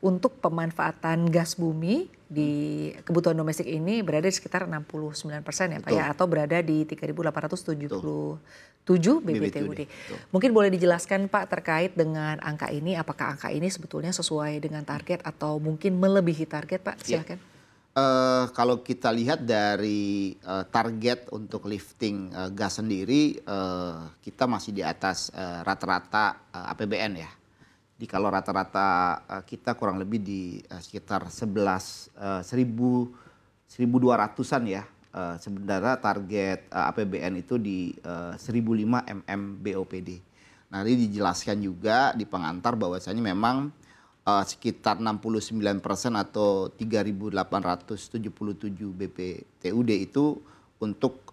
untuk pemanfaatan gas bumi di kebutuhan domestik ini berada di sekitar 69% ya Pak Betul. ya, atau berada di Betul. 3.877 BBTUD. Betul. Mungkin boleh dijelaskan Pak terkait dengan angka ini, apakah angka ini sebetulnya sesuai dengan target atau mungkin melebihi target Pak? Ya. Silakan. Kalau kita lihat dari target untuk lifting gas sendiri, kita masih di atas rata-rata APBN ya. Jadi kalau rata-rata kita kurang lebih di sekitar 1.200-an ya. Sebenarnya target APBN itu di 1.005 mm BOPD. Nah, ini dijelaskan juga di pengantar bahwasanya memang sekitar 69% atau 3.877 BPTUD itu untuk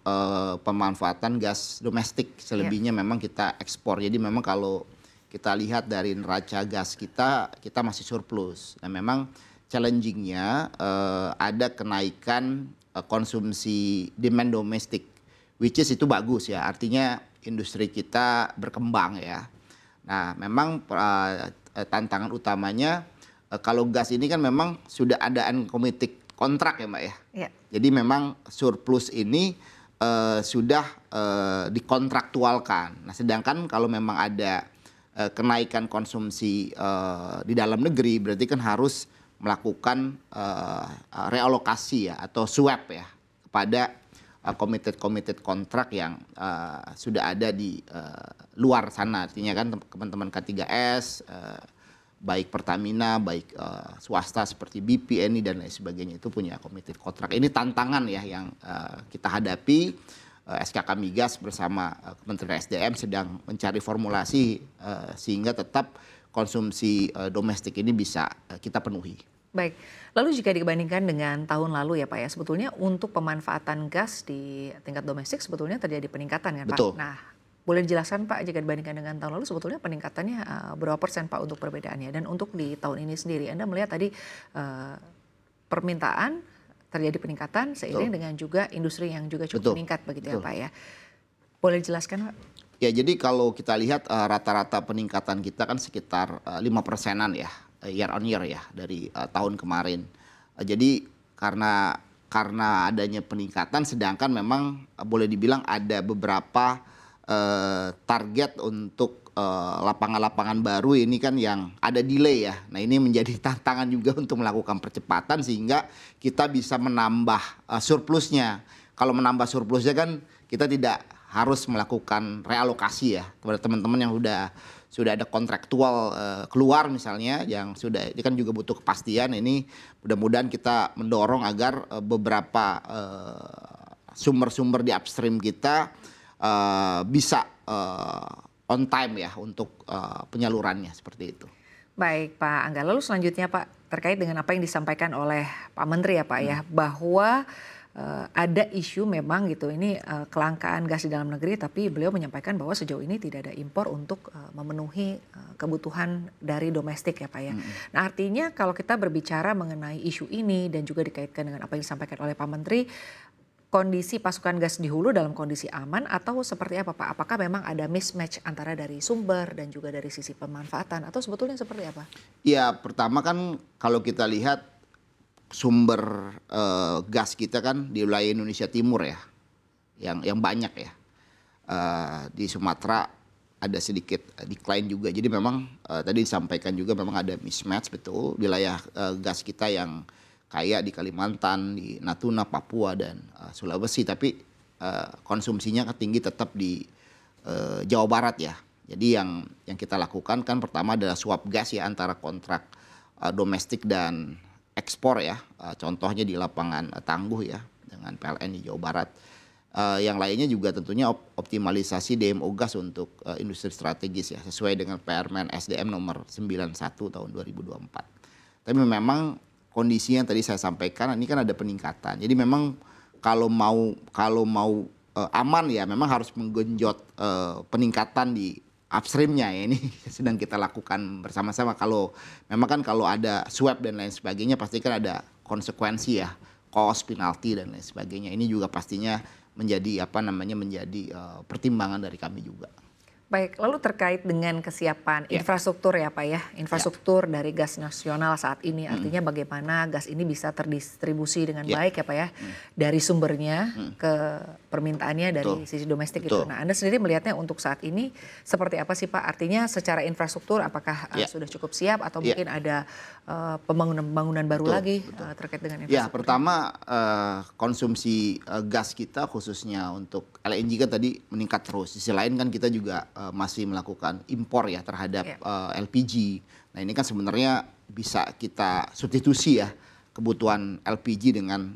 pemanfaatan gas domestik. Selebihnya memang kita ekspor. Jadi memang kalau kita lihat dari neraca gas kita masih surplus. Nah, memang challenging-nya ada kenaikan konsumsi demand domestik, which is itu bagus ya. Artinya industri kita berkembang ya. Nah, memang tantangan utamanya kalau gas ini kan memang sudah ada uncommitted kontrak ya Mbak ya. Ya. Jadi memang surplus ini sudah dikontraktualkan. Nah, sedangkan kalau memang ada kenaikan konsumsi di dalam negeri berarti kan harus melakukan realokasi ya atau swap ya kepada committed kontrak yang sudah ada di luar sana. Artinya kan teman-teman K3S, baik Pertamina, baik swasta seperti BP, Eni dan lain sebagainya itu punya committed kontrak. Ini tantangan ya yang kita hadapi. SKK Migas bersama Kementerian SDM sedang mencari formulasi sehingga tetap konsumsi domestik ini bisa kita penuhi. Baik, lalu jika dibandingkan dengan tahun lalu ya Pak ya, sebetulnya untuk pemanfaatan gas di tingkat domestik sebetulnya terjadi peningkatan kan Pak? Betul. Nah, boleh dijelaskan Pak jika dibandingkan dengan tahun lalu sebetulnya peningkatannya berapa persen Pak untuk perbedaannya? Dan untuk di tahun ini sendiri, Anda melihat tadi permintaan terjadi peningkatan seiring dengan juga industri yang juga cukup meningkat begitu ya Pak ya. Boleh dijelaskan Pak? Ya, jadi kalau kita lihat rata-rata peningkatan kita kan sekitar 5%-an ya year on year ya dari tahun kemarin. Jadi karena adanya peningkatan sedangkan memang boleh dibilang ada beberapa target untuk lapangan-lapangan baru ini kan yang ada delay ya. Nah, ini menjadi tantangan juga untuk melakukan percepatan sehingga kita bisa menambah surplusnya. Kalau menambah surplusnya kan kita tidak harus melakukan realokasi ya kepada teman-teman yang sudah ada kontraktual keluar misalnya yang sudah, ini kan juga butuh kepastian. Ini mudah-mudahan kita mendorong agar beberapa sumber-sumber di upstream kita bisa on time ya untuk penyalurannya seperti itu. Baik Pak Angga, lalu selanjutnya Pak terkait dengan apa yang disampaikan oleh Pak Menteri ya Pak ya, bahwa ada isu memang gitu ini kelangkaan gas di dalam negeri, tapi beliau menyampaikan bahwa sejauh ini tidak ada impor untuk memenuhi kebutuhan dari domestik ya Pak ya. Nah, artinya kalau kita berbicara mengenai isu ini dan juga dikaitkan dengan apa yang disampaikan oleh Pak Menteri, kondisi pasokan gas di hulu dalam kondisi aman atau seperti apa Pak? Apakah memang ada mismatch antara dari sumber dan juga dari sisi pemanfaatan atau sebetulnya seperti apa? Ya, pertama kan kalau kita lihat sumber gas kita kan di wilayah Indonesia Timur ya, yang banyak ya. Di Sumatera ada sedikit decline juga. Jadi memang tadi disampaikan juga memang ada mismatch betul wilayah gas kita yang kaya di Kalimantan, di Natuna, Papua dan Sulawesi, tapi konsumsinya tinggi tetap di Jawa Barat ya. Jadi yang kita lakukan kan pertama adalah swap gas ya antara kontrak domestik dan ekspor ya. Contohnya di lapangan Tangguh ya dengan PLN di Jawa Barat. Yang lainnya juga tentunya optimalisasi DMO gas untuk industri strategis ya sesuai dengan Permen SDM nomor 91 tahun 2024. Tapi memang kondisinya yang tadi saya sampaikan ini kan ada peningkatan. Jadi memang kalau mau aman ya memang harus menggenjot peningkatan di upstreamnya ya, ini sedang kita lakukan bersama-sama. Kalau memang kan kalau ada swap dan lain sebagainya pasti kan ada konsekuensi ya, cost, penalti dan lain sebagainya. Ini juga pastinya menjadi menjadi pertimbangan dari kami juga. Baik, lalu terkait dengan kesiapan infrastruktur ya Pak ya, infrastruktur dari gas nasional saat ini, artinya bagaimana gas ini bisa terdistribusi dengan baik ya Pak ya, dari sumbernya ke permintaannya dari sisi domestik itu. Nah Anda sendiri melihatnya untuk saat ini seperti apa sih Pak? Artinya secara infrastruktur apakah sudah cukup siap atau mungkin ada pembangunan baru lagi terkait dengan infrastruktur? Ya, pertama konsumsi gas kita khususnya untuk LNG kan tadi meningkat terus. Di sisi lain kan kita juga masih melakukan impor ya terhadap LPG. Nah ini kan sebenarnya bisa kita substitusi ya kebutuhan LPG dengan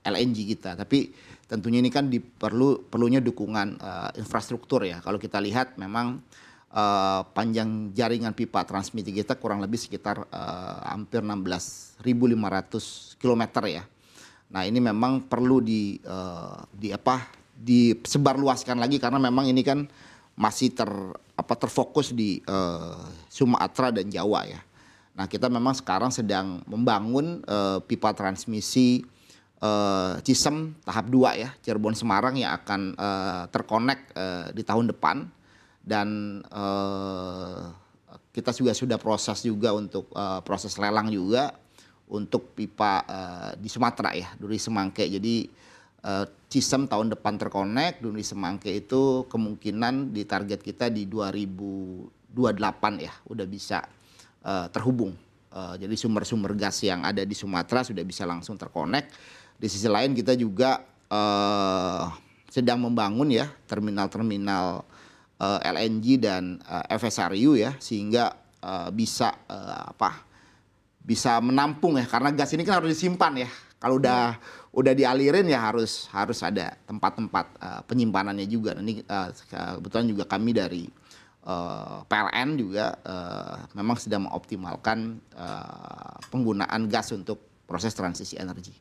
LNG kita. Tapi tentunya ini kan perlunya dukungan infrastruktur ya. Kalau kita lihat memang panjang jaringan pipa transmisi kita kurang lebih sekitar hampir 16.500 km ya. Nah ini memang perlu disebarluaskan lagi karena memang ini kan masih terfokus di Sumatera dan Jawa ya. Nah kita memang sekarang sedang membangun pipa transmisi Cisem tahap 2 ya, Cirebon Semarang yang akan terkonek di tahun depan. Dan kita juga sudah proses juga untuk proses lelang juga untuk pipa di Sumatera ya, Duri Semangke. Jadi Cisem tahun depan terkonek, Duri Semangke itu kemungkinan di target kita di 2028 ya udah bisa terhubung. Jadi sumber-sumber gas yang ada di Sumatera sudah bisa langsung terkonek. Di sisi lain kita juga sedang membangun ya terminal-terminal LNG dan FSRU ya sehingga bisa bisa menampung ya karena gas ini kan harus disimpan ya. Kalau udah dialirin ya harus ada tempat-tempat penyimpanannya juga. Ini kebetulan juga kami dari PLN juga memang sedang mengoptimalkan penggunaan gas untuk proses transisi energi.